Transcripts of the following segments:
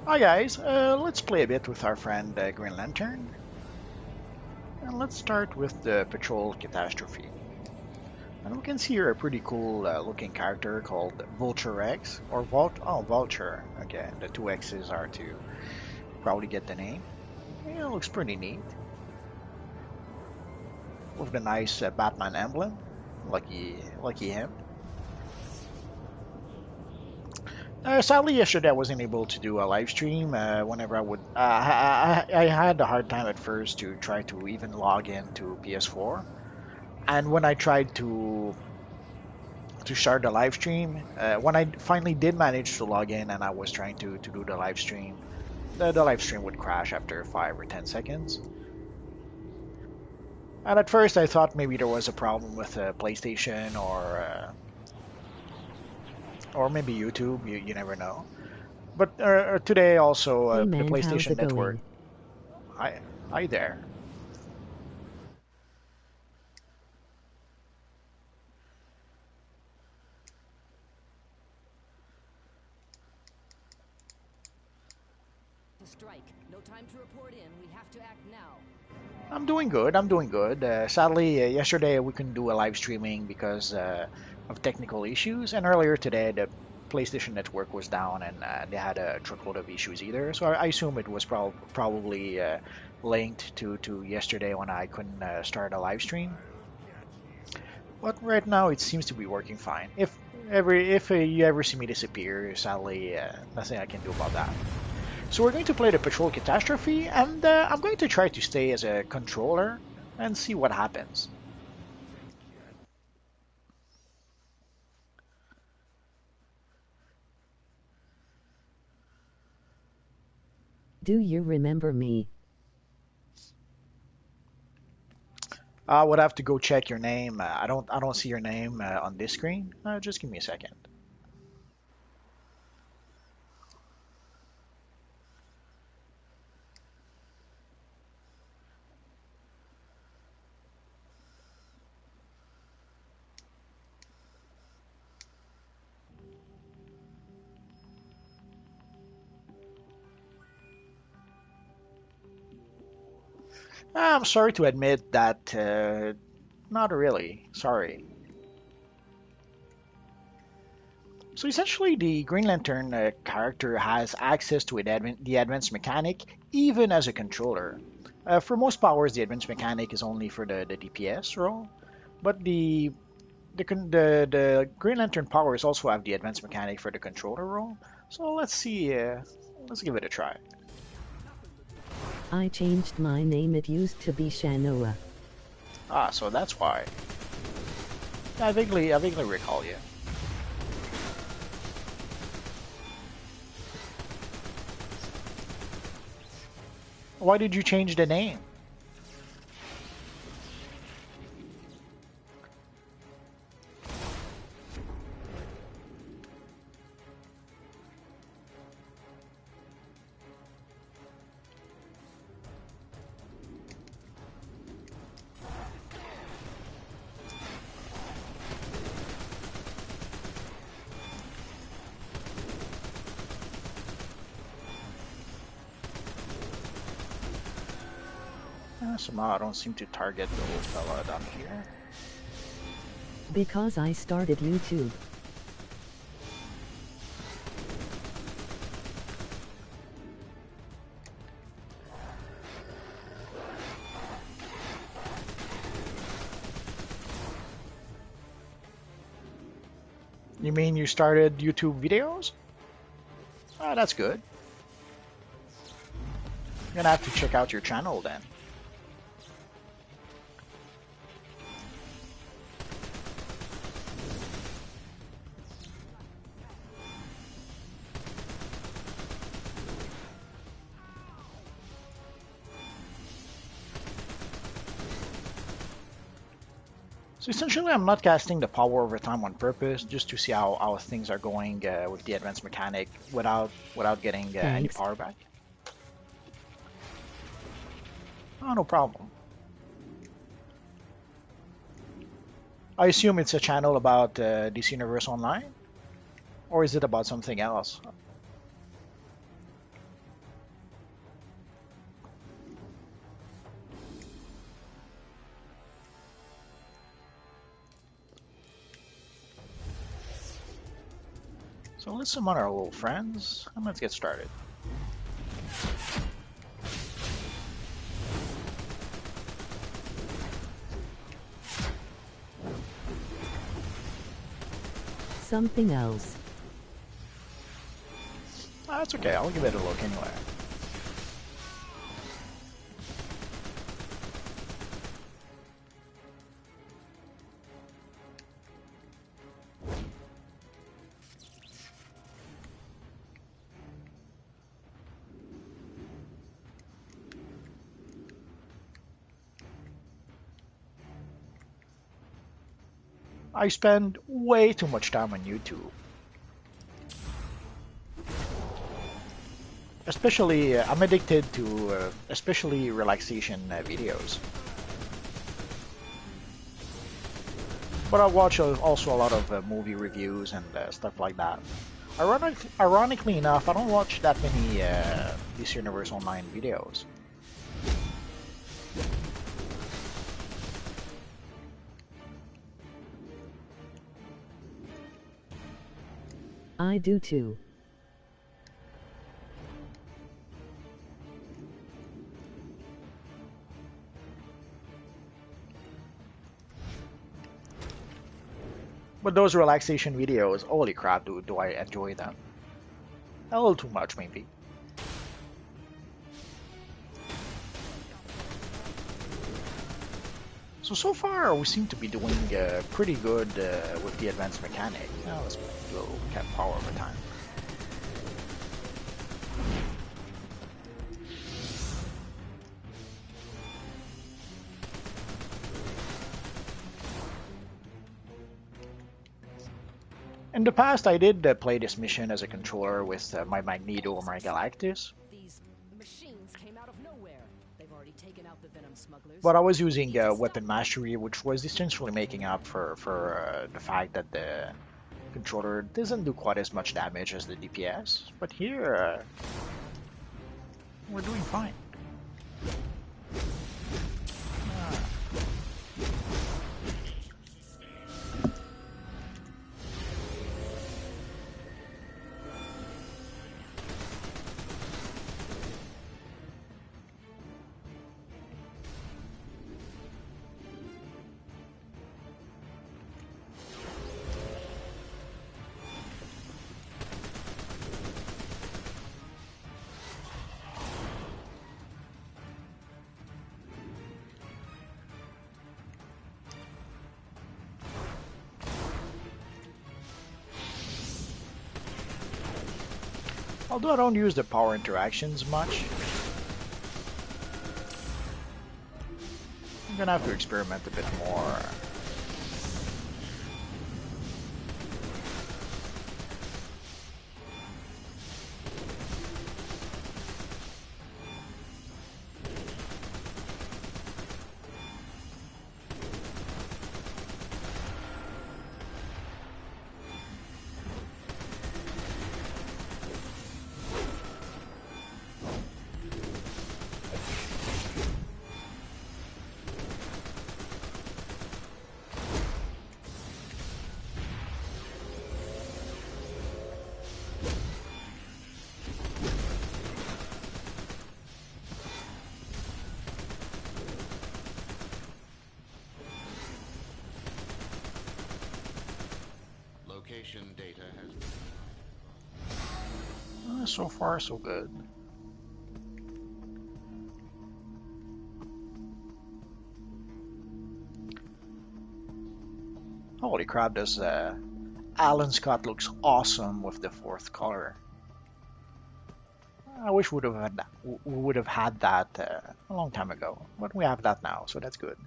Hi guys, let's play a bit with our friend Green Lantern. And let's start with the Patrol Catastrophe. And we can see here a pretty cool looking character called Vulture X, or Vulture. Okay, the two X's are to probably get the name. Yeah, it looks pretty neat. With the nice Batman emblem. Lucky him. Sadly, yesterday I wasn't able to do a live stream. Whenever I would, I had a hard time at first to try to even log in to PS4. And when I tried to start the live stream, when I finally did manage to log in and I was trying to do the live stream, the live stream would crash after 5 or 10 seconds. And at first I thought maybe there was a problem with PlayStation or maybe YouTube. You never know. But today also Hey the man, how's PlayStation it Network. going? Hi there. To strike. No time to report in. We have to act now. I'm doing good. I'm doing good. Sadly, yesterday we couldn't do a live streaming because of technical issues, and earlier today the PlayStation Network was down and they had a truckload of issues either. So I assume it was probably linked to yesterday when I couldn't start a live stream. But right now it seems to be working fine. If you ever see me disappear, sadly, nothing I can do about that. So we're going to play the Patrol Catastrophe, and I'm going to try to stay as a controller and see what happens. Do you remember me? I would have to go check your name. I don't see your name on this screen. Just give me a second. I'm sorry to admit that. Not really. Sorry. So essentially, the Green Lantern character has access to the advanced mechanic even as a controller. For most powers, the advanced mechanic is only for the DPS role, but the Green Lantern powers also have the advanced mechanic for the controller role. So let's see. Let's give it a try. I changed my name, it used to be Shanoa. Ah, so that's why. I vaguely recall you. Why did you change the name? Somehow I don't seem to target the old fella down here. Because I started YouTube. You mean you started YouTube videos? Ah, that's good. I'm gonna have to check out your channel then. So essentially, I'm not casting the power over time on purpose, just to see how things are going with the advanced mechanic without getting any Thanks. power back. Oh, no problem. I assume it's a channel about DC Universe Online, or is it about something else? So let's summon our little friends and let's get started. Something else. That's okay, I'll give it a look anyway. I spend way too much time on YouTube. Especially, I'm addicted to especially relaxation videos. But I watch also a lot of movie reviews and stuff like that. Ironically enough, I don't watch that many DC Universe Online videos. I do too. But those relaxation videos, holy crap, dude, do I enjoy them. A little too much, maybe. So far, we seem to be doing pretty good with the advanced mechanic. Now let's do a little cap power over time. In the past, I did play this mission as a controller with my Magneto or my Galactus. These machines came out of nowhere. They've already taken out the Venom smugglers. But I was using Weapon Mastery, which was essentially making up for the fact that the controller doesn't do quite as much damage as the DPS. But here, we're doing fine. Although I don't use the power interactions much, I'm gonna have to experiment a bit more. Data has So far, so good. Holy crap, does Alan Scott looks awesome with the fourth color. I wish we would have had that a long time ago, but we have that now, so that's good.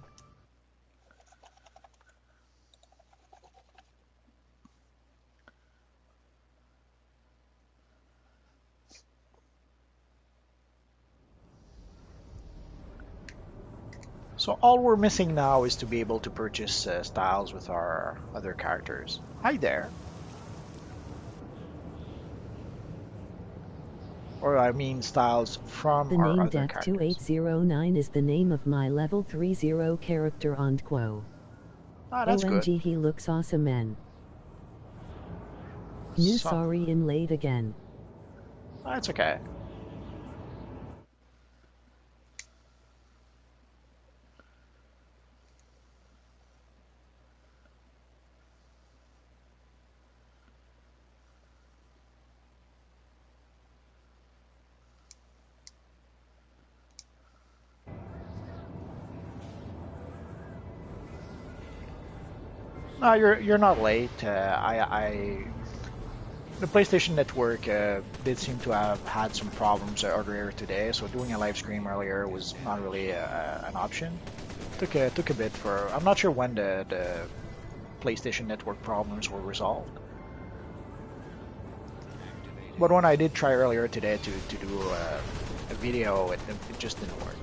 So all we're missing now is to be able to purchase styles with our other characters. Hi there. Or I mean styles from The our name other characters. DAC2809 is the name of my level 30 character on Quo. Ah, that's OMG, good. he looks awesome, man. New So, sorry in late again. that's okay. No, you're not late. The PlayStation Network did seem to have had some problems earlier today, so doing a live stream earlier was not really an option. Took a bit for. I'm not sure when the PlayStation Network problems were resolved, but when I did try earlier today to do a video, it just didn't work.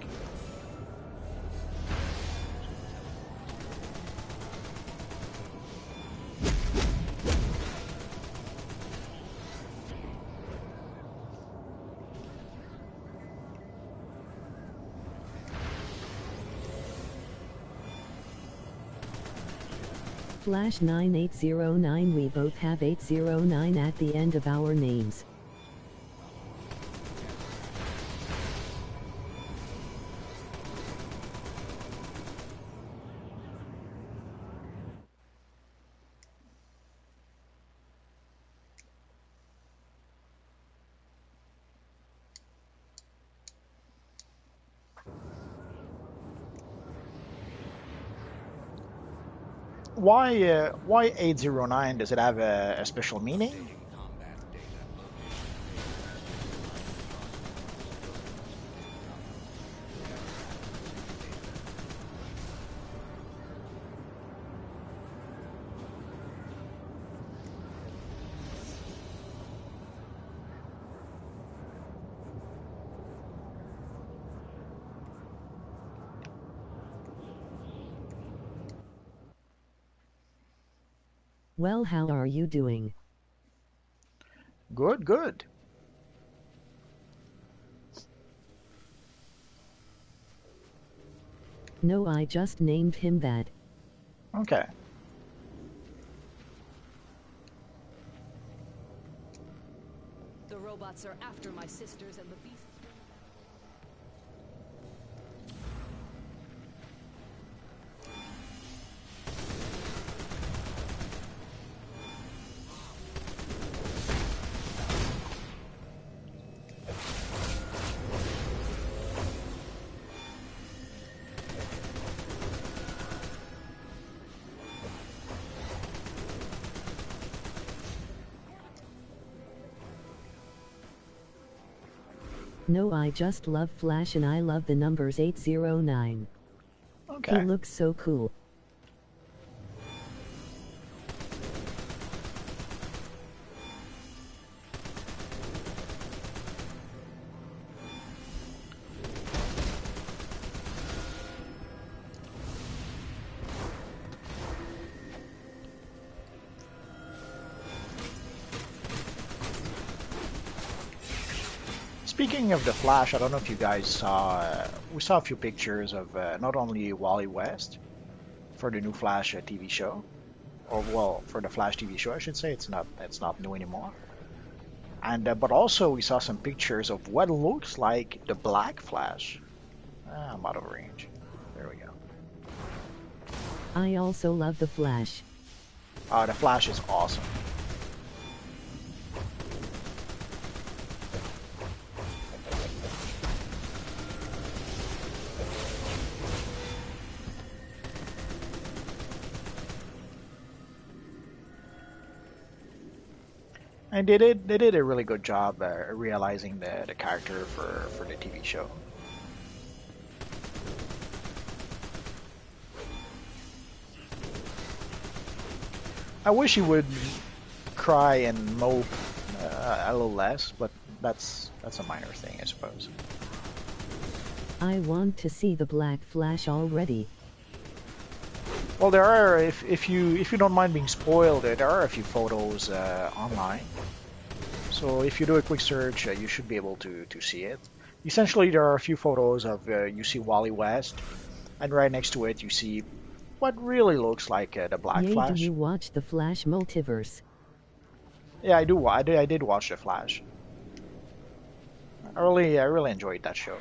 Flash 9809, we both have 809 at the end of our names. Why 809? Does it have a special meaning? Well, how are you doing? Good, good. No, I just named him that. Okay. The robots are after my sisters and the beasts. No, I just love Flash and I love the numbers 809. He Okay. looks so cool. Speaking of the Flash, I don't know if you guys saw. We saw a few pictures of not only Wally West for the new Flash TV show, or well, for the Flash TV show, I should say. It's not new anymore. And but also we saw some pictures of what looks like the Black Flash. I'm out of range. There we go. I also love the Flash. The Flash is awesome. And they did a really good job realizing the character for the TV show. I wish he would cry and mope a little less, but that's a minor thing, I suppose. I want to see the Black Flash already. Well, there are if you don't mind being spoiled, there are a few photos online. So if you do a quick search, you should be able to see it. Essentially, there are a few photos of you see Wally West, and right next to it you see what really looks like the Black Yay, Flash. do you watch the Flash multiverse? Yeah, I did watch The Flash. I really enjoyed that show.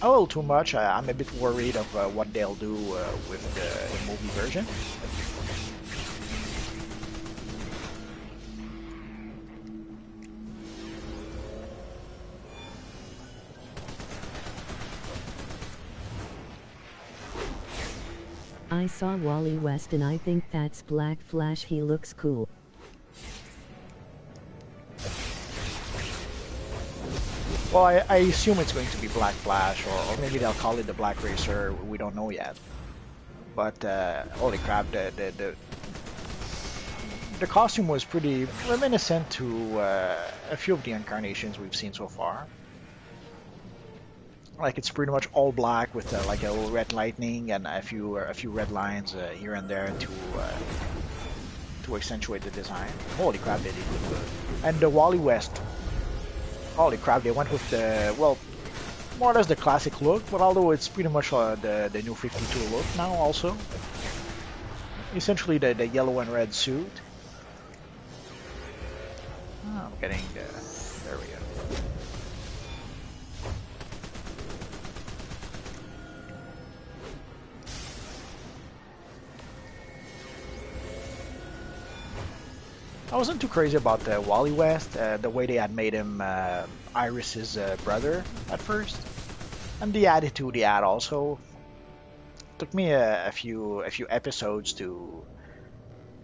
A little too much. I'm a bit worried of what they'll do with the movie version. I saw Wally West and I think that's Black Flash. He looks cool. Well, I assume it's going to be Black Flash, or maybe they'll call it the Black Racer. We don't know yet. But holy crap, the costume was pretty reminiscent to a few of the incarnations we've seen so far. Like it's pretty much all black with like a little red lightning and a few red lines here and there to accentuate the design. Holy crap, they did look good. And the Wally West. Holy crap, they went with the, well, more or less the classic look, but although it's pretty much the new 52 look now also. Essentially the yellow and red suit. Oh, I'm getting the, there we go. I wasn't too crazy about the Wally West, the way they had made him Iris's brother at first, and the attitude he had also. Took me a few episodes to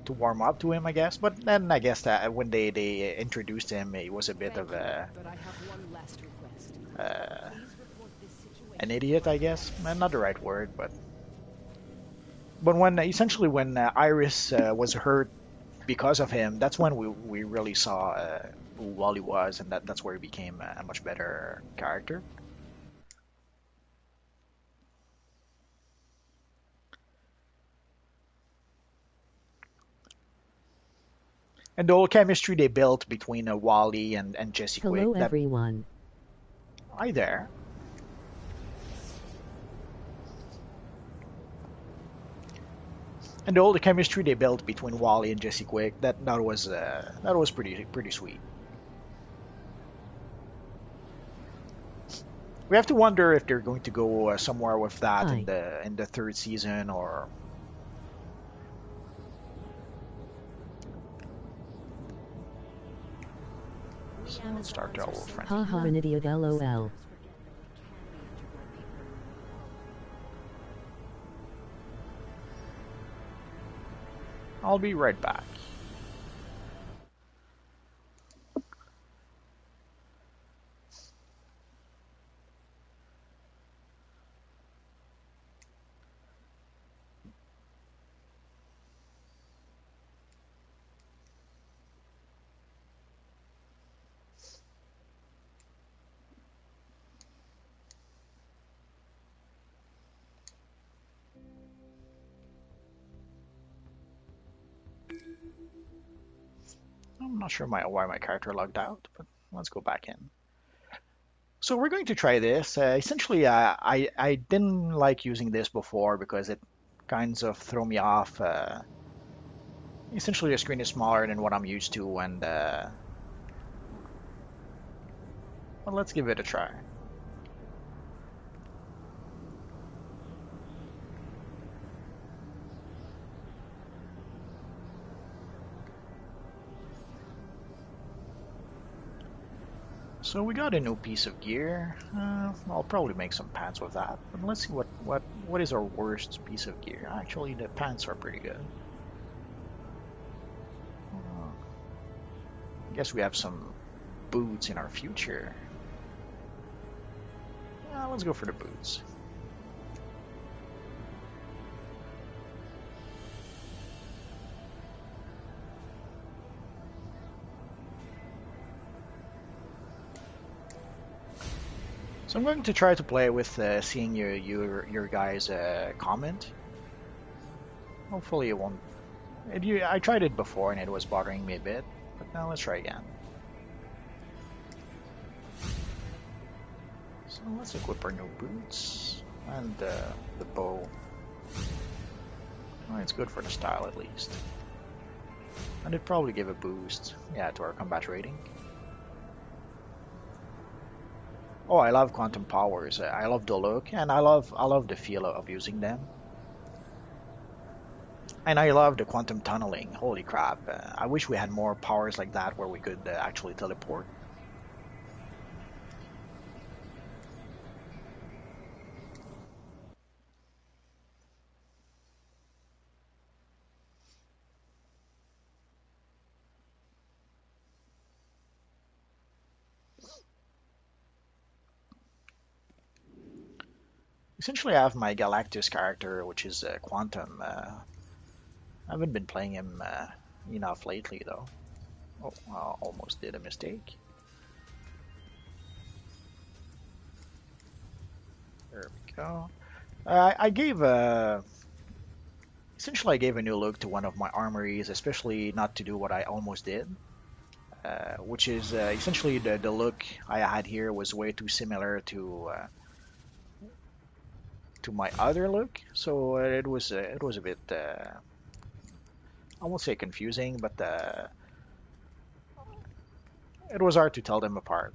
warm up to him, I guess. But then I guess that when they introduced him, he was a bit of a But I have one last request. uh, Please report this situation. an idiot, I guess. Not the right word, but when essentially when Iris was hurt because of him, that's when we really saw who Wally was, and that's where he became a much better character. And the whole chemistry they built between Wally and Jesse Quick. Hello everyone. Hi there. And all the chemistry they built between Wally and Jesse Quick, that was pretty sweet. We have to wonder if they're going to go somewhere with that Hi. in the third season, or so let's start our old friend. Haha, an idiot, lol. I'll be right back. I'm not sure why my character logged out, but let's go back in. So we're going to try this. Essentially, I didn't like using this before because it kinds of threw me off. Essentially, the screen is smaller than what I'm used to, and well, let's give it a try. So we got a new piece of gear. I'll probably make some pants with that. But let's see what is our worst piece of gear. Actually, the pants are pretty good. I guess we have some boots in our future. Let's go for the boots. So I'm going to try to play with seeing your guys' comment. Hopefully it won't. I tried it before and it was bothering me a bit, but now let's try again. So let's equip our new boots and the bow. Well, it's good for the style at least. And it probably gave a boost, yeah, to our combat rating. Oh, I love quantum powers. I love the look, and I love the feel of using them. And I love the quantum tunneling. Holy crap! I wish we had more powers like that where we could actually teleport. Essentially, I have my Galactus character, which is Quantum. I haven't been playing him enough lately, though. Oh, I almost did a mistake. There we go. I gave essentially I gave a new look to one of my armories, especially not to do what I almost did, which is essentially the look I had here was way too similar to my other look, so it was a bit I won't say confusing, but it was hard to tell them apart.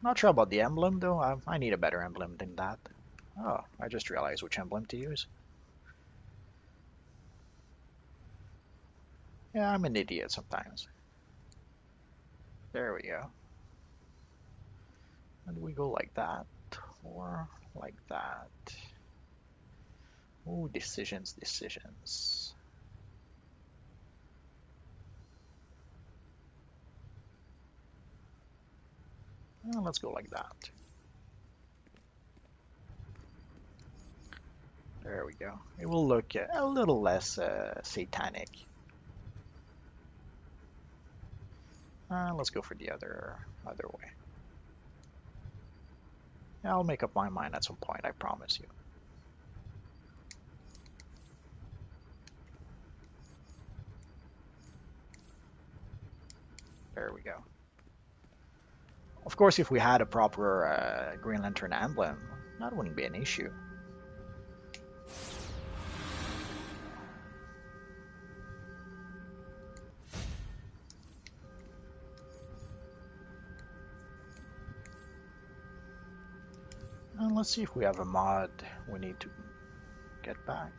Not sure about the emblem though. I need a better emblem than that. Oh, I just realized which emblem to use. Yeah, I'm an idiot sometimes. There we go. And we go like that, or like that. Oh, decisions, decisions. Well, let's go like that. There we go. It will look a little less satanic. Let's go for the other way. I'll make up my mind at some point, I promise you. There we go. Of course, if we had a proper Green Lantern emblem, that wouldn't be an issue. And let's see if we have a mod we need to get back.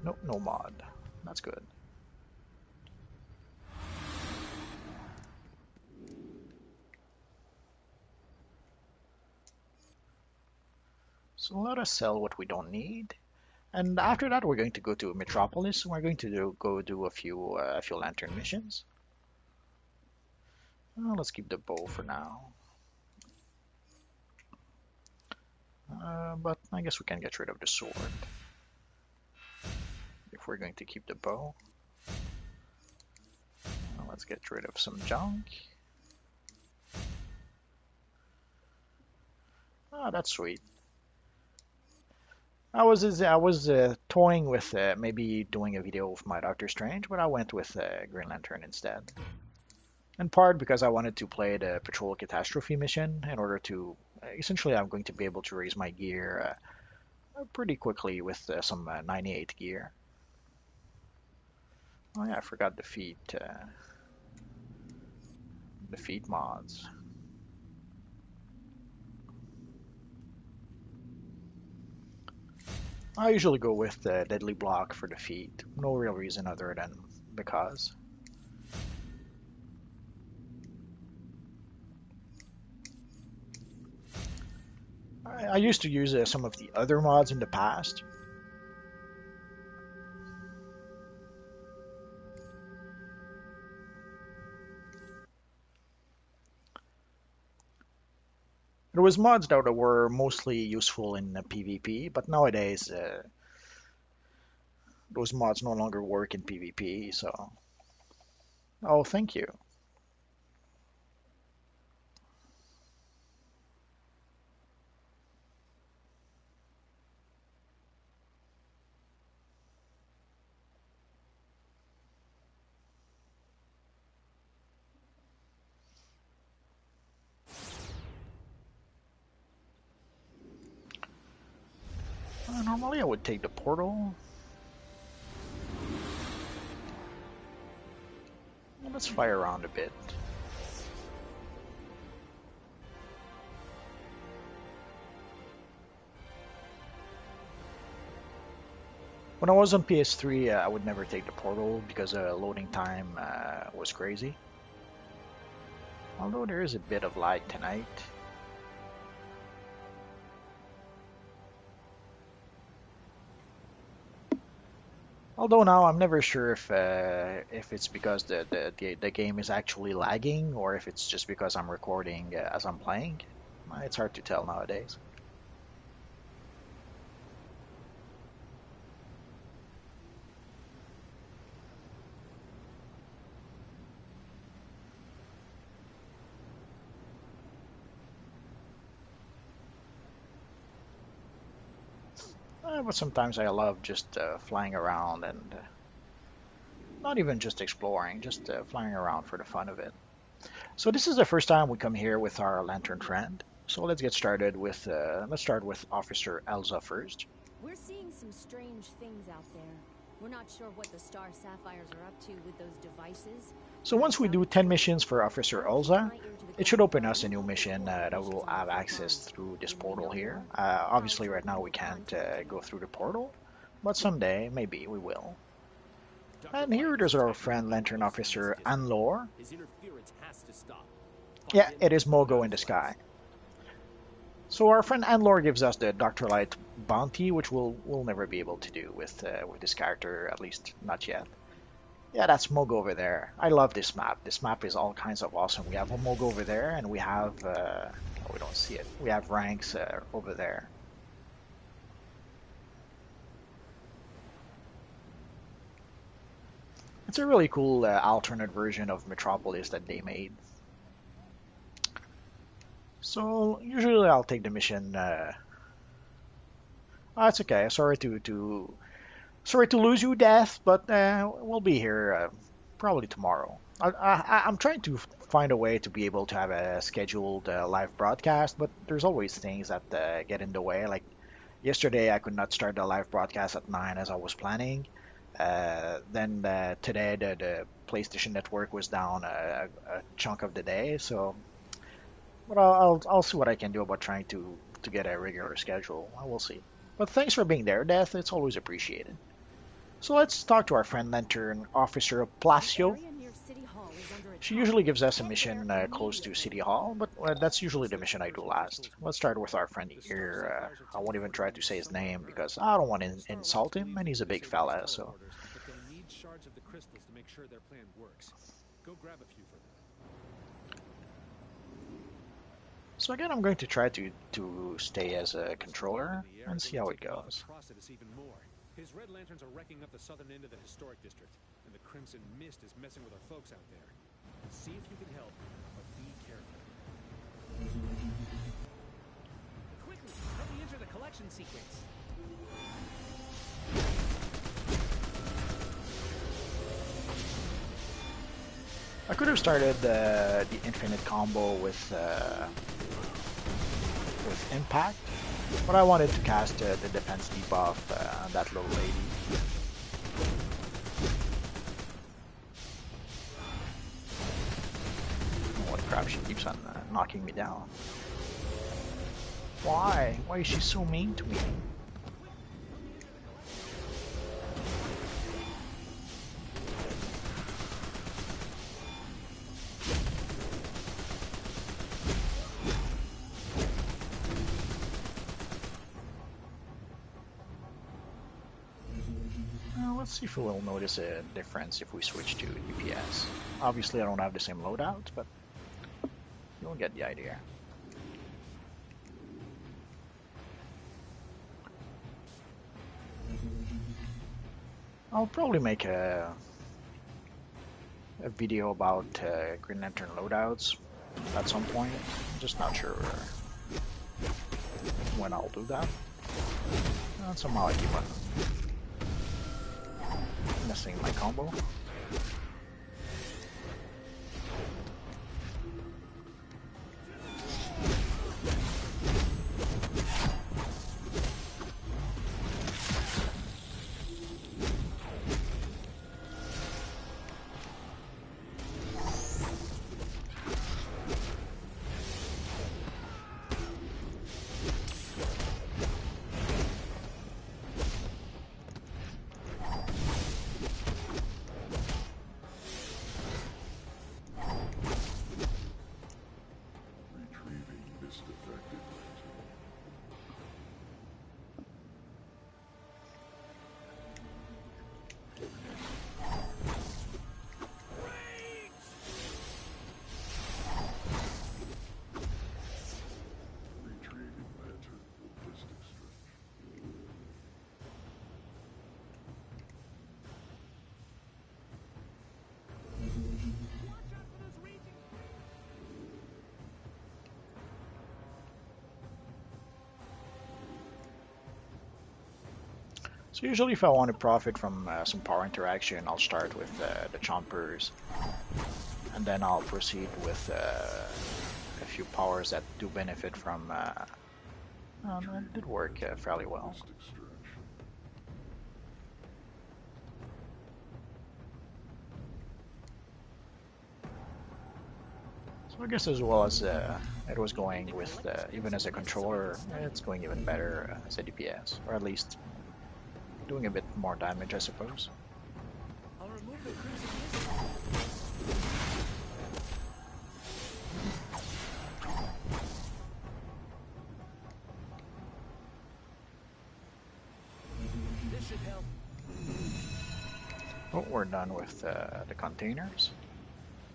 Nope, no mod. That's good. So let us sell what we don't need. And after that, we're going to go to Metropolis. We're going to go do a few lantern missions. Let's keep the bow for now. But I guess we can get rid of the sword if we're going to keep the bow. Let's get rid of some junk. Oh, that's sweet. I was toying with maybe doing a video of my Doctor Strange, but I went with Green Lantern instead. In part because I wanted to play the Patrol Catastrophe mission in order to essentially I'm going to be able to raise my gear pretty quickly with some 98 gear. Oh yeah, I forgot the feat mods. I usually go with the Deadly Block for the feat. No real reason other than because. I used to use some of the other mods in the past. There was mods that were mostly useful in PvP, but nowadays those mods no longer work in PvP, so... Oh, thank you. Normally I would take the portal. let's fly around a bit. When I was on PS3, I would never take the portal because loading time was crazy. Although there is a bit of light tonight. Although now I'm never sure if it's because the game is actually lagging or if it's just because I'm recording as I'm playing. It's hard to tell nowadays. But sometimes I love just flying around and not even just exploring, just flying around for the fun of it. So this is the first time we come here with our lantern friend. So let's get started with let's start with Officer Elza first. We're seeing some strange things out there. We're not sure what the Star Sapphires are up to with those devices. So once we do 10 missions for Officer Elza, it should open us a new mission that we'll have access through this portal here. Obviously right now we can't go through the portal, but someday maybe we will. And here there's our friend Lantern Officer Anlor. Yeah, it is Mogo in the sky. So our friend Anlor gives us the Dr. Light bounty, which we'll never be able to do with this character, at least not yet. Yeah, that's Mogo over there. I love this map. This map is all kinds of awesome. We have a Mogo over there, and we have oh, we don't see it. We have ranks over there. It's a really cool alternate version of Metropolis that they made. So usually I'll take the mission. Oh, it's okay. Sorry to lose you, Death, but we'll be here probably tomorrow. I'm trying to find a way to be able to have a scheduled live broadcast, but there's always things that get in the way. Like yesterday, I could not start the live broadcast at 9 as I was planning. Then today, the PlayStation Network was down a chunk of the day, so. But I'll see what I can do about trying to get a regular schedule. I will see. But thanks for being there, Death. It's always appreciated. So let's talk to our friend Lantern Officer Placio. She usually gives us a mission close to City Hall, but that's usually the mission I do last. Let's start with our friend here. I won't even try to say his name because I don't want to insult him, and he's a big fella, so. So again, I'm going to try to stay as a controller and see how it goes. His red lanterns are wrecking up the southern end of the historic district, and the crimson mist is messing with our folks out there. See if you can help, but be careful. Quickly, help me enter the collection sequence. I could have started the infinite combo with impact, but I wanted to cast the defense debuff that little lady. What crap, she keeps on knocking me down. Why? Why is she so mean to me? Let's see if we'll notice a difference if we switch to DPS. Obviously I don't have the same loadout, but you'll get the idea. I'll probably make a video about Green Lantern loadouts at some point. I'm just not sure when I'll do that. And somehow I keep on missing my combo. So usually if I want to profit from some power interaction, I'll start with the chompers, and then I'll proceed with a few powers that do benefit from that did work fairly well. So I guess as well as it was going with, even as a controller, it's going even better as a DPS, or at least doing a bit more damage, I suppose. I'll remove the crimson mist. This should help. Oh, we're done with the containers.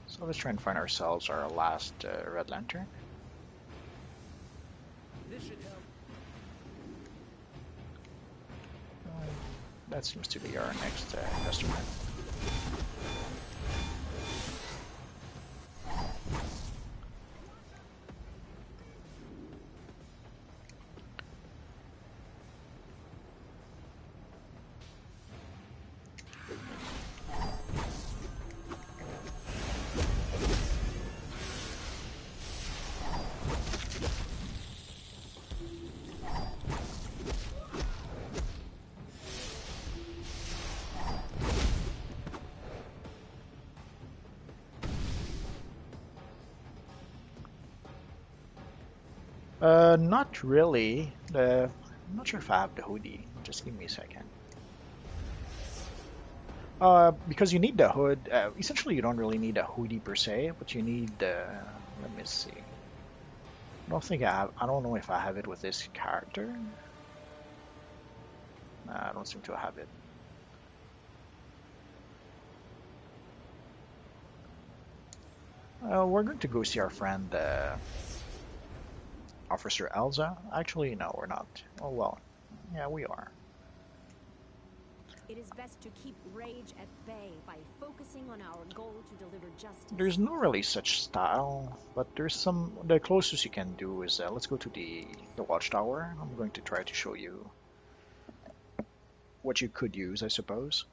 So let's try and find ourselves our last red lantern. This should help. That seems to be our next customer. Not really. I'm not sure if I have the hoodie. Just give me a second. Because you need the hood. Essentially, you don't really need a hoodie per se, but you need. Let me see. I don't think I have. I don't know if I have it with this character. Nah, I don't seem to have it. We're going to go see our friend, Officer Elza. Actually, no, we're not. Oh well, yeah, we are. It is best to keep rage at bay by focusing on our goal to deliver justice. There's no really such style, but there's some. The closest you can do is let's go to the watchtower. I'm going to try to show you what you could use, I suppose.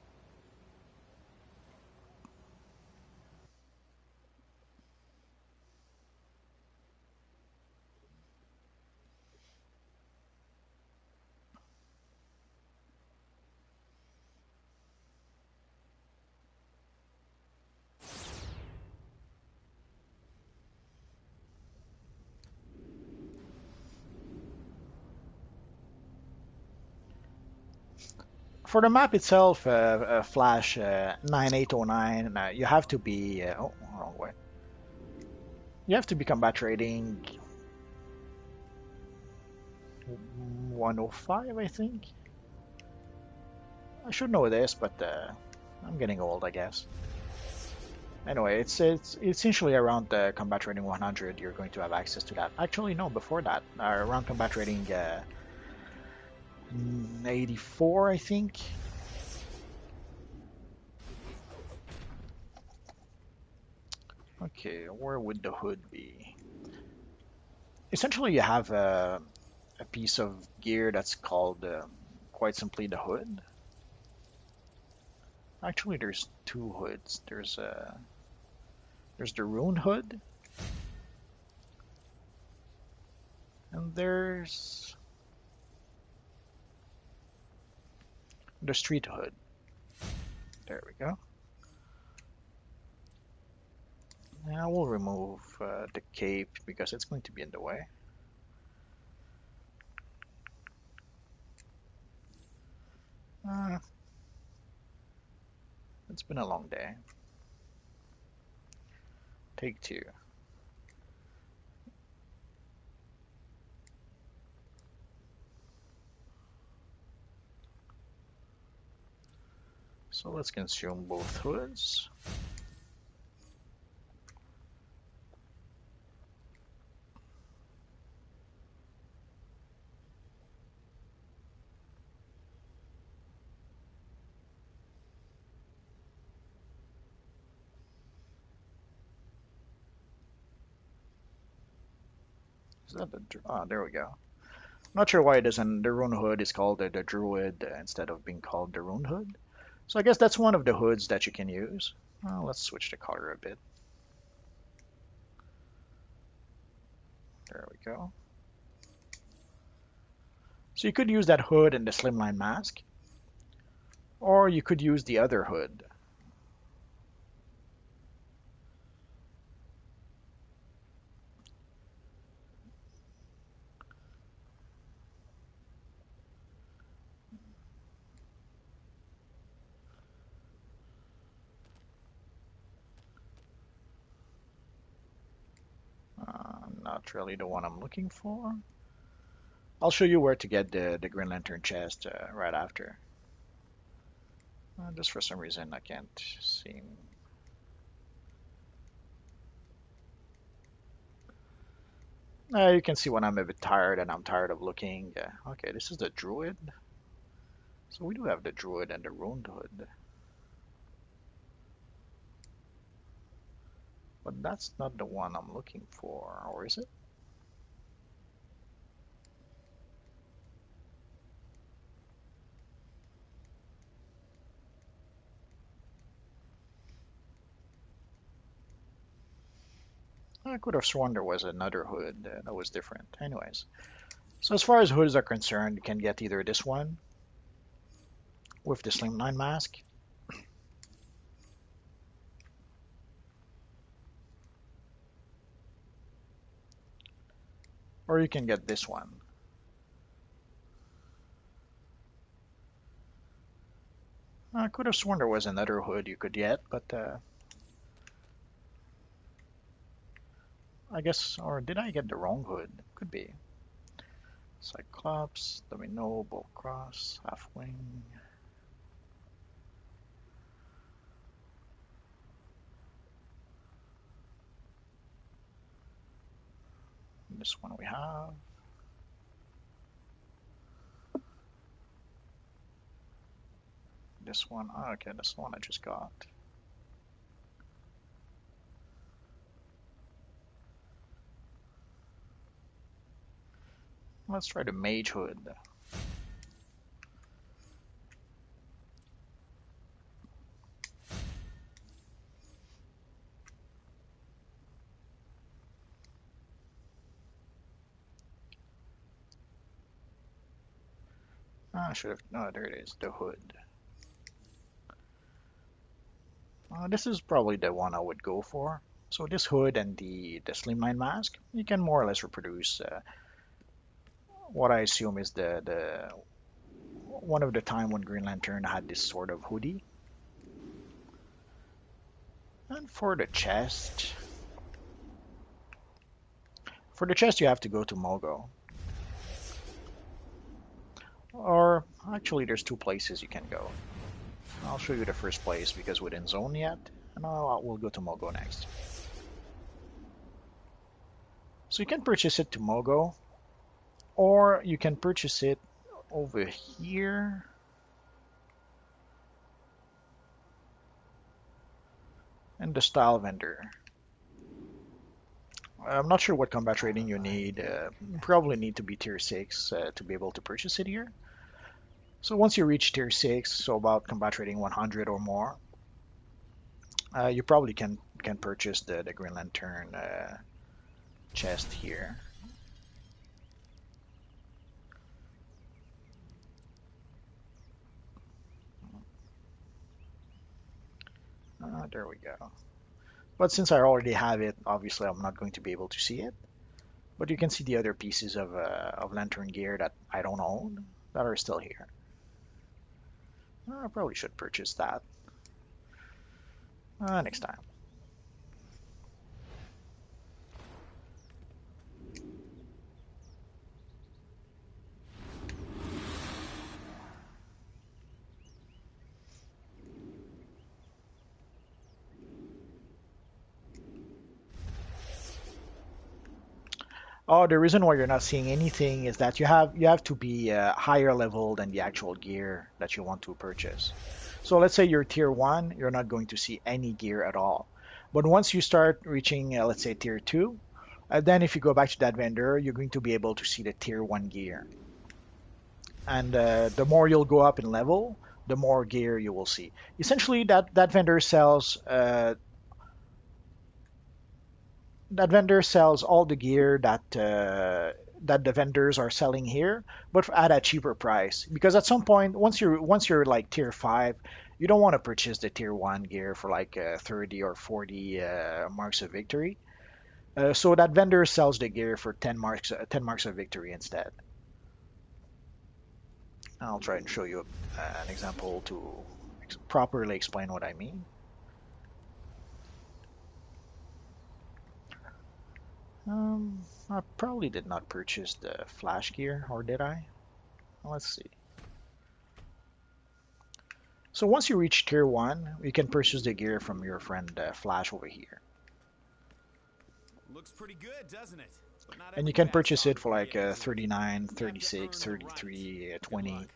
For the map itself, Flash 9809, you have to be. Oh, wrong way. You have to be combat rating 105, I think. I should know this, but I'm getting old, I guess. Anyway, it's essentially around the combat rating 100. You're going to have access to that. Actually, no, before that, around combat rating 84, I think. Okay, where would the hood be? Essentially, you have a piece of gear that's called quite simply the hood. Actually, there's two hoods. There's the rune hood, and there's the street hood. There we go. Now we'll remove the cape because it's going to be in the way. It's been a long day. Take two. So let's consume both hoods. Is that the... Ah, there we go. Not sure why it isn't. The rune hood is called the druid instead of being called the rune hood. So I guess that's one of the hoods that you can use. Well, let's switch the color a bit. There we go. So you could use that hood and the slimline mask, or you could use the other hood. Not really the one I'm looking for. I'll show you where to get the Green Lantern chest right after. Just for some reason I can't seem. You can see when I'm a bit tired and I'm tired of looking. Okay, this is the druid. So we do have the druid and the ruined hood. But that's not the one I'm looking for, or is it? I could have sworn there was another hood that was different. Anyways, so as far as hoods are concerned, you can get either this one with the slimline mask, or you can get this one. I could have sworn there was another hood you could get, but I guess, or did I get the wrong hood? Could be. Cyclops, Domino, Bolt Cross, Halfwing. This one we have. This one, oh, okay, this is the one I just got. Let's try the Mage Hood. I should have, no, there it is, the hood. This is probably the one I would go for. So this hood and the slimline mask, you can more or less reproduce what I assume is the one of the time when Green Lantern had this sort of hoodie. And for the chest you have to go to Mogo. Or actually there's two places you can go. I'll show you the first place because we didn't zone yet, and we'll go to Mogo next. So you can purchase it to Mogo, or you can purchase it over here. And the style vendor. I'm not sure what combat rating you need. You probably need to be tier 6 to be able to purchase it here. So once you reach tier 6, so about combat rating 100 or more, you probably can purchase the Green Lantern chest here. There we go. But since I already have it, obviously I'm not going to be able to see it. But you can see the other pieces of Lantern gear that I don't own that are still here. I probably should purchase that next time. Oh, the reason why you're not seeing anything is that you have to be higher level than the actual gear that you want to purchase. So let's say you're tier 1, you're not going to see any gear at all. But once you start reaching, let's say tier 2, Then if you go back to that vendor, you're going to be able to see the tier 1 gear. And the more you'll go up in level, the more gear you will see. Essentially, that vendor sells all the gear that the vendors are selling here, but at a cheaper price. Because at some point, once you're like tier 5, you don't want to purchase the tier 1 gear for like 30 or 40 marks of victory. So that vendor sells the gear for 10 marks of victory instead. I'll try and show you an example to properly explain what I mean. I probably did not purchase the flash gear, or did I? Let's see. So once you reach tier 1, you can purchase the gear from your friend Flash over here. Looks pretty good, doesn't it? And you can purchase it for like 39, 36, 33, 20.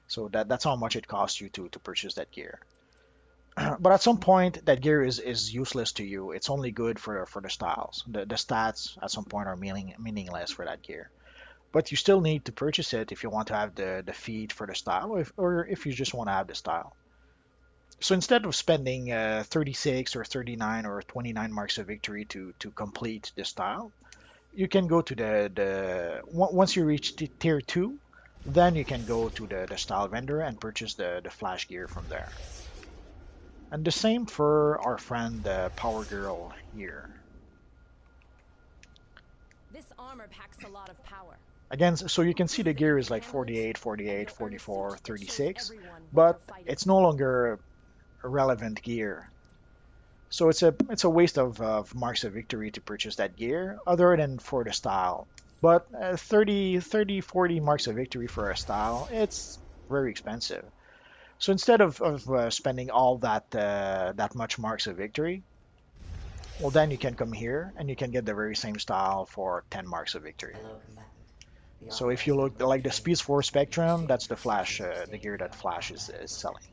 So that's how much it costs you to purchase that gear. But at some point, that gear is useless to you. It's only good for the styles. The stats at some point are meaningless for that gear. But you still need to purchase it if you want to have the feed for the style, or if you just want to have the style. So instead of spending 36 or 39 or 29 marks of victory to complete the style, you can go to once you reach tier 2, then you can go to the style vendor and purchase the flash gear from there. And the same for our friend Power Girl here. This armor packs a lot of power. Again, so you can see the gear is like 48, 48, 44, 36, but it's no longer a relevant gear. So it's a waste of marks of victory to purchase that gear, other than for the style. But 30, 40 marks of victory for a style, it's very expensive. So instead of spending all that much marks of victory, well, then you can come here and you can get the very same style for 10 marks of victory. So if you look like the Speed Force Spectrum, that's the Flash, the gear that Flash is selling.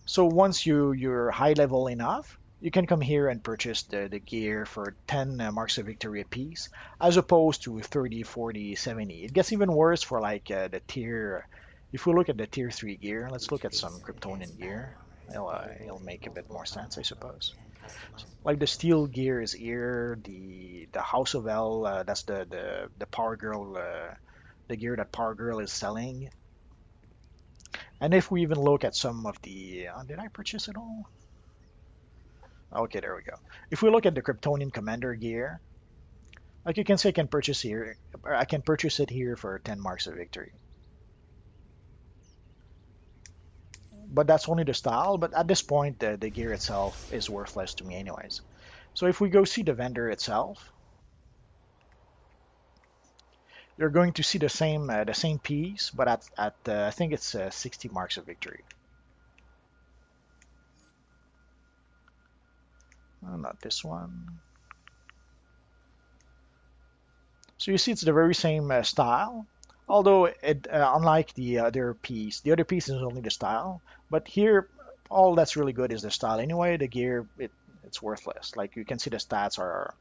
So once you're high level enough, you can come here and purchase the gear for 10 marks of victory apiece, as opposed to 30, 40, 70. It gets even worse for like the tier. If we look at the tier 3 gear, let's look at some Kryptonian gear. It'll make a bit more sense, I suppose. Like the steel gear is here, the House of L, that's the Power Girl, the gear that Power Girl is selling. And if we even look at some of the, did I purchase it all? Okay, there we go. If we look at the Kryptonian Commander gear, like you can see, I can purchase it here for 10 marks of victory. But that's only the style, but at this point the gear itself is worthless to me anyways. So if we go see the vendor itself, you're going to see the same piece, but at I think it's 60 marks of victory. Not this one. So you see it's the very same style, although unlike the other piece is only the style. But here, all that's really good is the style. Anyway, the gear, it's worthless. Like you can see the stats are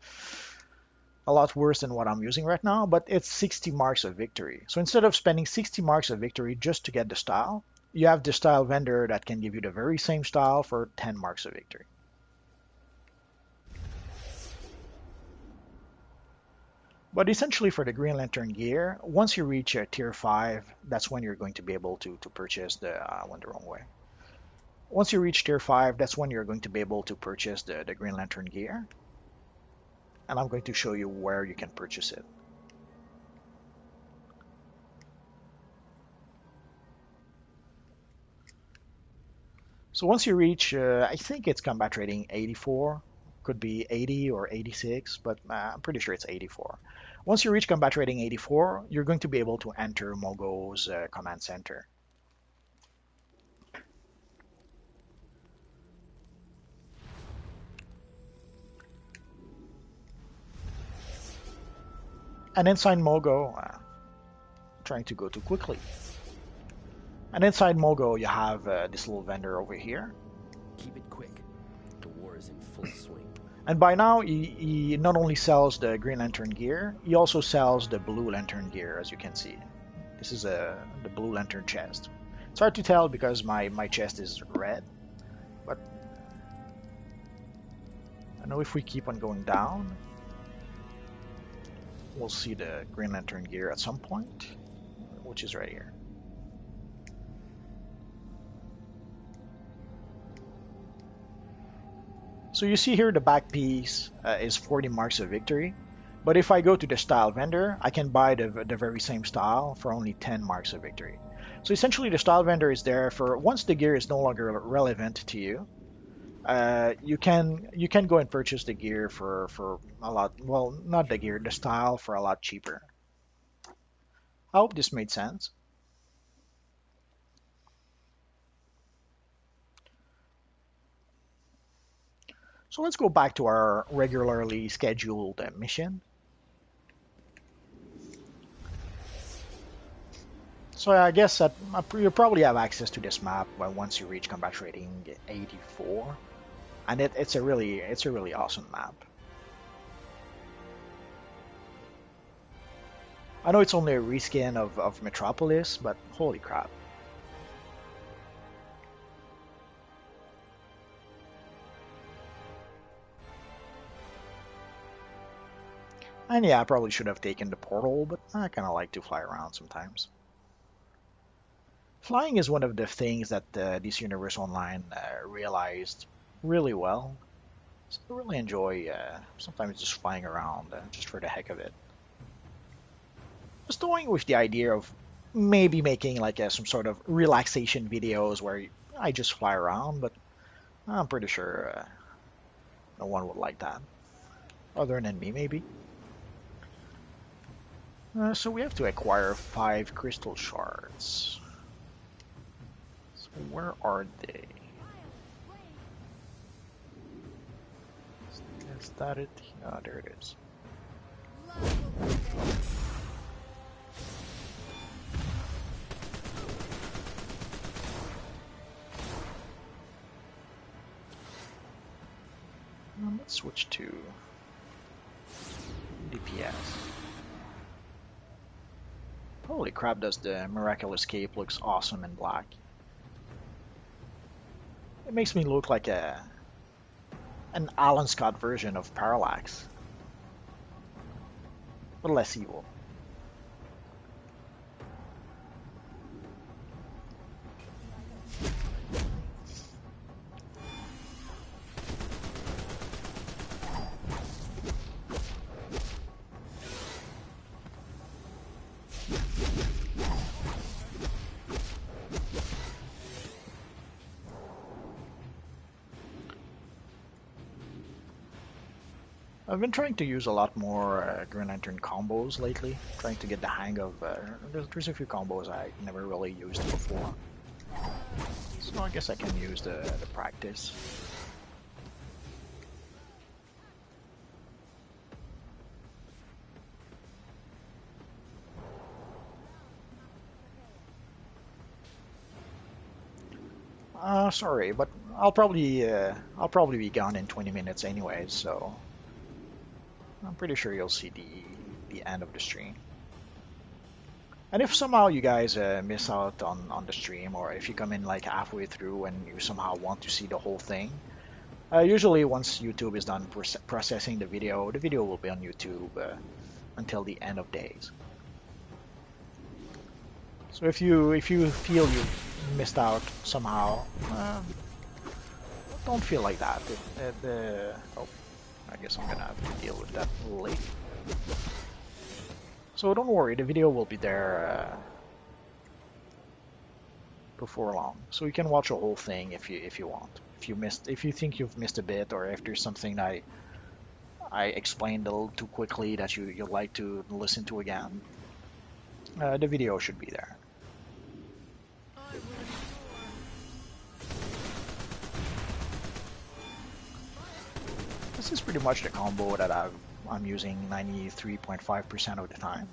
a lot worse than what I'm using right now, but it's 60 marks of victory. So instead of spending 60 marks of victory just to get the style, you have the style vendor that can give you the very same style for 10 marks of victory. But essentially for the Green Lantern gear, once you reach tier 5, that's when you're going to be able to purchase I went the wrong way. Once you reach tier 5, that's when you're going to be able to purchase the Green Lantern gear. And I'm going to show you where you can purchase it. So once you reach, I think it's combat rating 84, could be 80 or 86, but I'm pretty sure it's 84. Once you reach combat rating 84, you're going to be able to enter Mogo's command center. And inside Mogo, trying to go too quickly. And inside Mogo, you have this little vendor over here. Keep it quick. The war is in full swing. And by now, he not only sells the Green Lantern gear, he also sells the Blue Lantern gear, as you can see. This is the Blue Lantern chest. It's hard to tell because my chest is red, but I know if we keep on going down, we'll see the Green Lantern gear at some point, which is right here. So you see here the back piece is 40 marks of victory, but if I go to the style vendor, I can buy the very same style for only 10 marks of victory. So essentially the style vendor is there for once the gear is no longer relevant to you, you can go and purchase the gear for a lot, well, not the gear, the style for a lot cheaper. I hope this made sense. So let's go back to our regularly scheduled mission. So I guess that you probably have access to this map once you reach combat rating 84, and it's a really awesome map. I know it's only a reskin of Metropolis, but holy crap. And yeah, I probably should have taken the portal, but I kind of like to fly around sometimes. Flying is one of the things that DC Universe Online realized really well. So I really enjoy sometimes just flying around just for the heck of it. Just going with the idea of maybe making like some sort of relaxation videos where I just fly around, but I'm pretty sure no one would like that, other than me maybe. So we have to acquire 5 crystal shards. So where are they? Is that it? Oh, there it is. Let's switch to DPS. Holy crap, does the Miraculous Cape looks awesome in black. It makes me look like an Alan Scott version of Parallax, but less evil. I've been trying to use a lot more Green Lantern combos lately, trying to get the hang of, there's a few combos I never really used before. So I guess I can use the practice. Sorry, but I'll probably be gone in 20 minutes anyways, so I'm pretty sure you'll see the end of the stream. And if somehow you guys miss out on the stream, or if you come in like halfway through and you somehow want to see the whole thing, usually once YouTube is done processing the video will be on YouTube until the end of days. So if you feel you've missed out somehow, don't feel like that. Oh, I guess I'm gonna have to deal with that later. So don't worry, the video will be there before long, so you can watch the whole thing if you want. If you think you've missed a bit, or if there's something I explained a little too quickly that you'd like to listen to again, the video should be there. This is pretty much the combo that I'm using 93.5% of the time.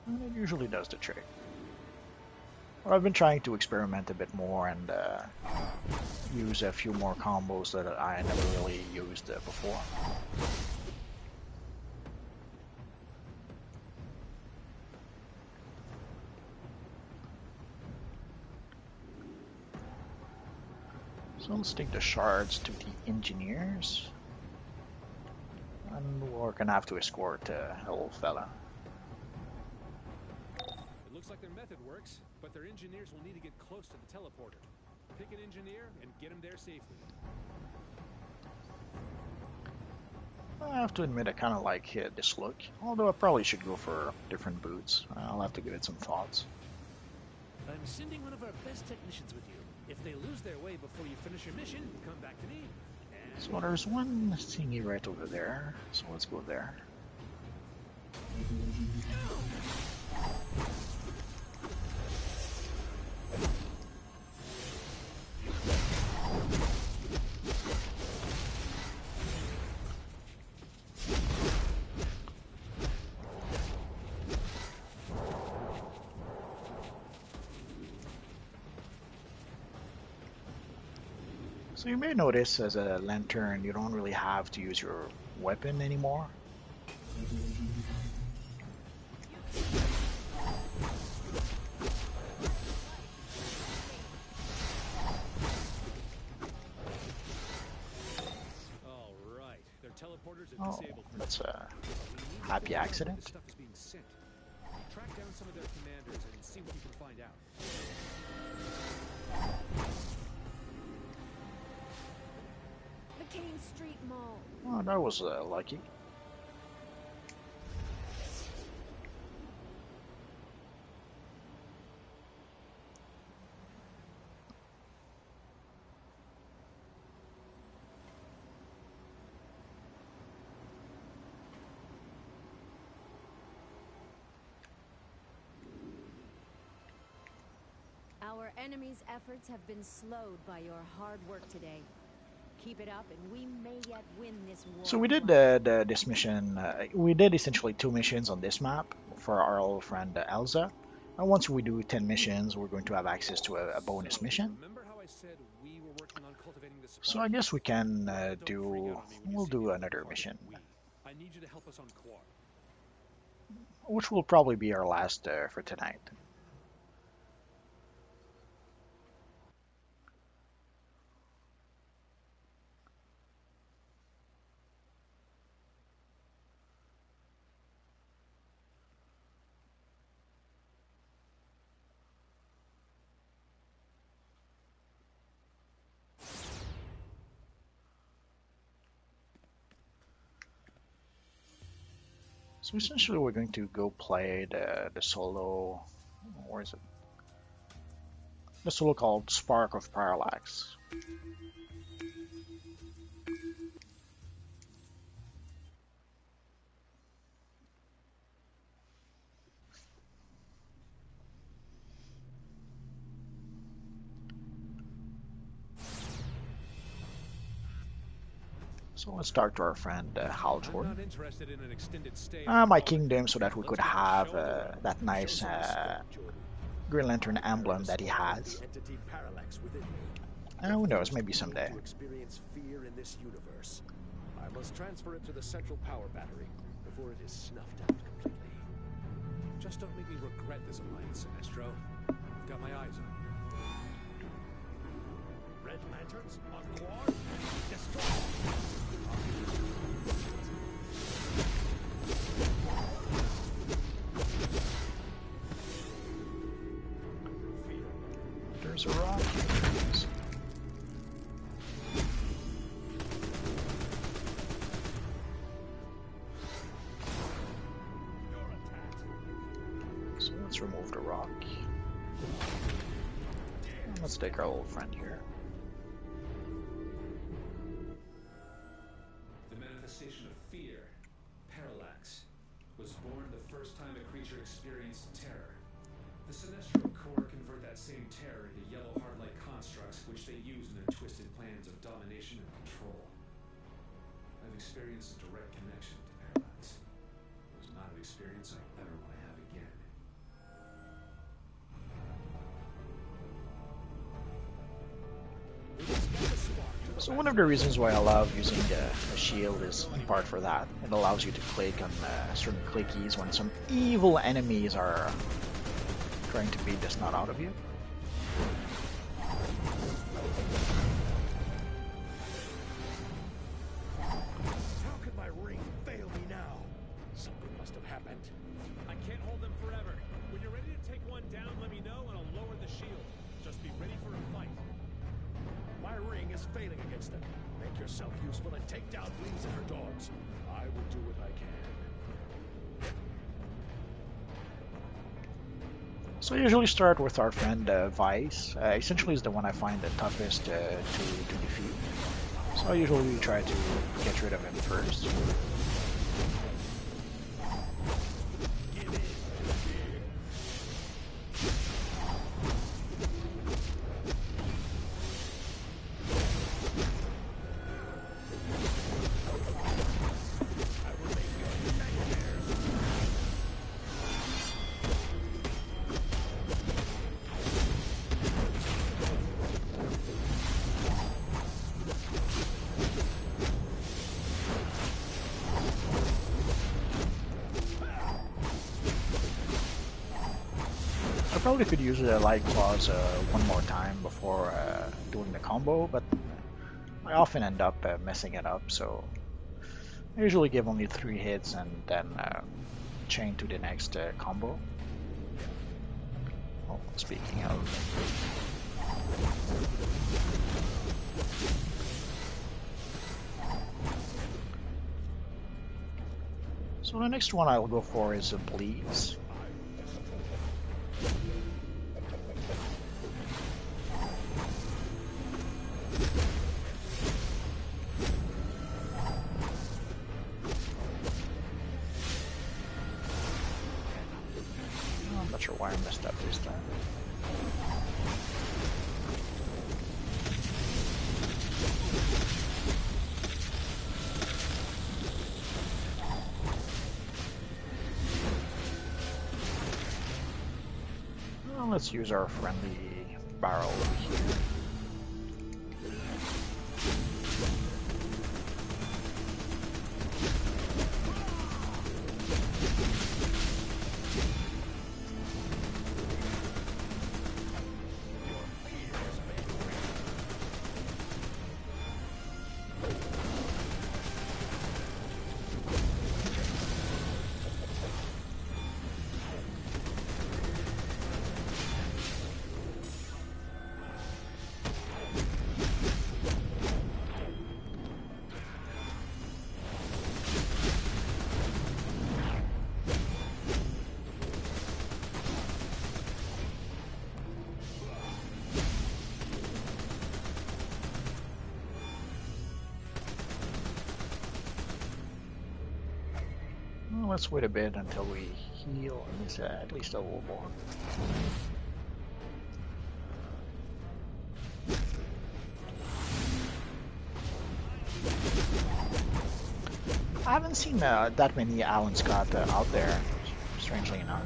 And it usually does the trick. Well, I've been trying to experiment a bit more and use a few more combos that I never really used before. So let's take the shards to the engineers. And we're gonna have to escort a little fella. It looks like their method works, but their engineers will need to get close to the teleporter. Pick an engineer and get him there safely. I have to admit I kind of like this look, although I probably should go for different boots. I'll have to give it some thoughts. I'm sending one of our best technicians with you. If they lose their way before you finish your mission, come back to me. So there's one thingy right over there, so let's go there. So you may notice as a lantern you don't really have to use your weapon anymore. All right, their teleporters are Oh, disabled for that's now. a We need to happy figure out where accident. this stuff is being sent. Track down some of their commanders and see what you can find out. The King Street Mall. Oh, that was lucky. Our enemy's efforts have been slowed by your hard work today. Keep it up and we may yet win this war. So we did this mission, we did essentially 2 missions on this map for our old friend Elsa. And once we do 10 missions, we're going to have access to a bonus mission. Remember how I said we were working on cultivating the So I guess we can we'll do another we. mission, I need you to help us on Quar. which will probably be our last for tonight. So essentially we're going to go play the solo, where is it? The solo called Spark of Parallax. So let's talk to our friend Hal I'm Jordan. not interested in an extended stay. My kingdom, so that we could have that nice Green Lantern emblem that he has. Entity Parallax within me. Who knows, maybe someday. To experience fear in this universe, I must transfer it to the central power battery before it is snuffed out completely. Just don't make me regret this alliance, Sinestro. I've got my eyes on you. Red lanterns on Quar. Destroy. There's a rock. So let's remove the rock. And let's take our old friend here. The manifestation of fear, parallax, was born the first time a creature experienced terror. The Sinestro Corps convert that same terror into yellow heart-like constructs which they use in their twisted plans of domination and control. I've experienced a direct connection to parallax. It was not an experience I ever want to have again. It is So one of the reasons why I love using the shield is in part for that. It allows you to click on certain clickies when some evil enemies are trying to beat the snot out of you. How could my ring fail me now? Something must have happened. I can't hold them forever. When you're ready to take one down, let me know and I'll lower the shield. Just be ready for a fight. My ring is failing against them. Make yourself useful and take down Wings and her dogs. I will do what I can. So I usually start with our friend Vice. Essentially is the one I find the toughest to defeat. So I usually try to get rid of him first. I probably could use the Light Claws one more time before doing the combo, but I often end up messing it up, so I usually give only 3 hits and then chain to the next combo. Oh, speaking of... So the next one I'll go for is Bleeds. I'm not sure why I messed up this time. Well, let's use our friendly barrel over here. Well, let's wait a bit until we heal at least a little more. I haven't seen that many Alan Scott out there, strangely enough.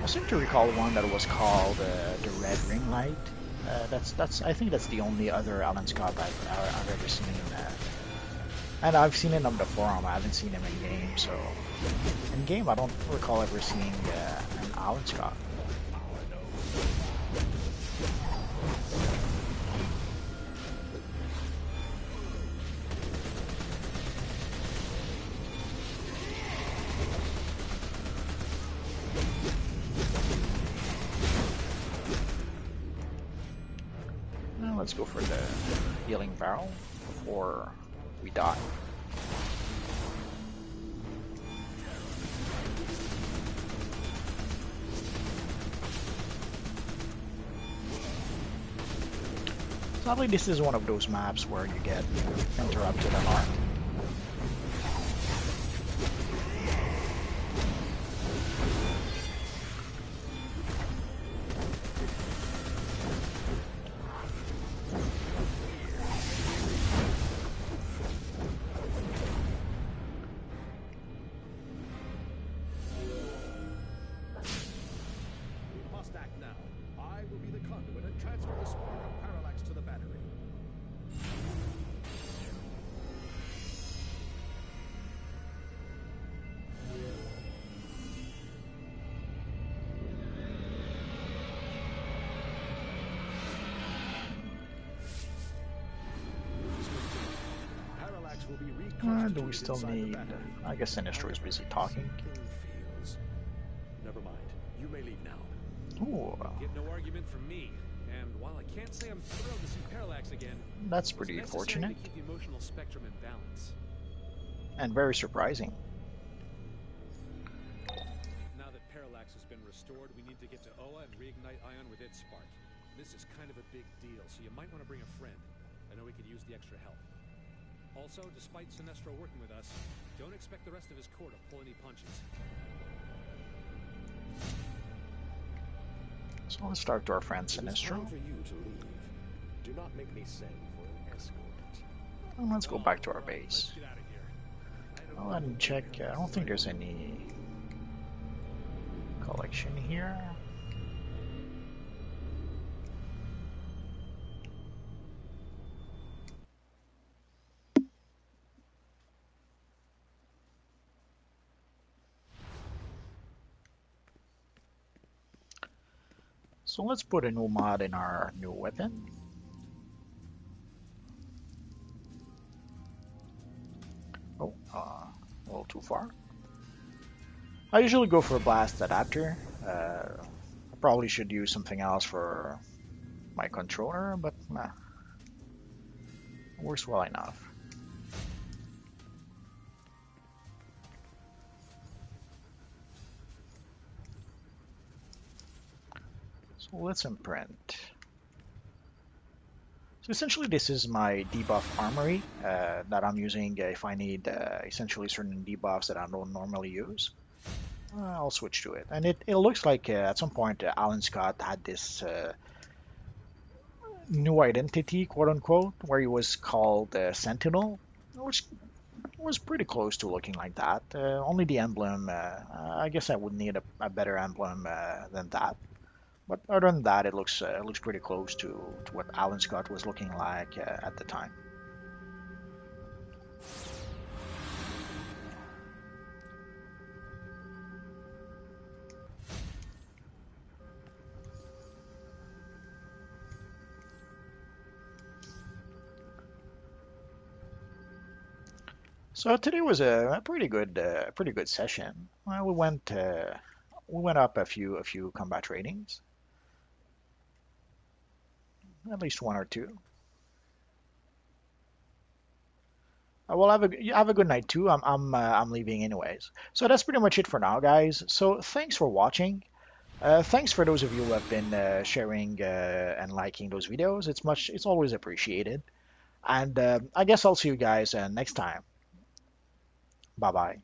I seem to recall one that was called the Red Ring Light. I think that's the only other Alan Scott I've ever seen. And I've seen it on the forum. I haven't seen him in game. So in game, I don't recall ever seeing an Alan Scott. Let's go for the healing barrel before we die. Sadly, this is one of those maps where you get interrupted a lot. Act now. I will be the conduit and transfer the spark of parallax to the battery. Parallax will be reconstituted Do we still inside the need... battery. I guess Sinestro is busy talking. Feels. Never mind. You may leave now. Ooh, Get no argument from me. And while I can't say I'm thrilled to see Parallax again, that's it was pretty necessary fortunate to keep the emotional spectrum in balance. and very surprising. Now that Parallax has been restored, we need to get to Oa and reignite Ion with its spark. This is kind of a big deal, so you might want to bring a friend. I know we could use the extra help. Also, despite Sinestro working with us, don't expect the rest of his corps to pull any punches. So let's talk to our friend It is Sinestro. time for you to leave. Do not make me send for an escort. And let's go back to our base. Let's get out of here. I'll let him check. I don't think there's any collection here. So let's put a new mod in our new weapon. Oh, a little too far. I usually go for a blast adapter. I probably should use something else for my controller, but nah, works well enough. So let's imprint. So essentially this is my debuff armory that I'm using if I need essentially certain debuffs that I don't normally use. I'll switch to it. And it looks like at some point Alan Scott had this new identity, quote unquote, where he was called Sentinel, which was pretty close to looking like that. Only the emblem, I guess I would need a better emblem than that. But other than that, it looks pretty close to what Alan Scott was looking like at the time. So today was a pretty good session. Well, we went up a few combat ratings, at least one or two. Well, have a good night too. I'm leaving anyways. So that's pretty much it for now, guys. So thanks for watching. Thanks for those of you who have been sharing and liking those videos. It's always appreciated. And I guess I'll see you guys next time. Bye bye.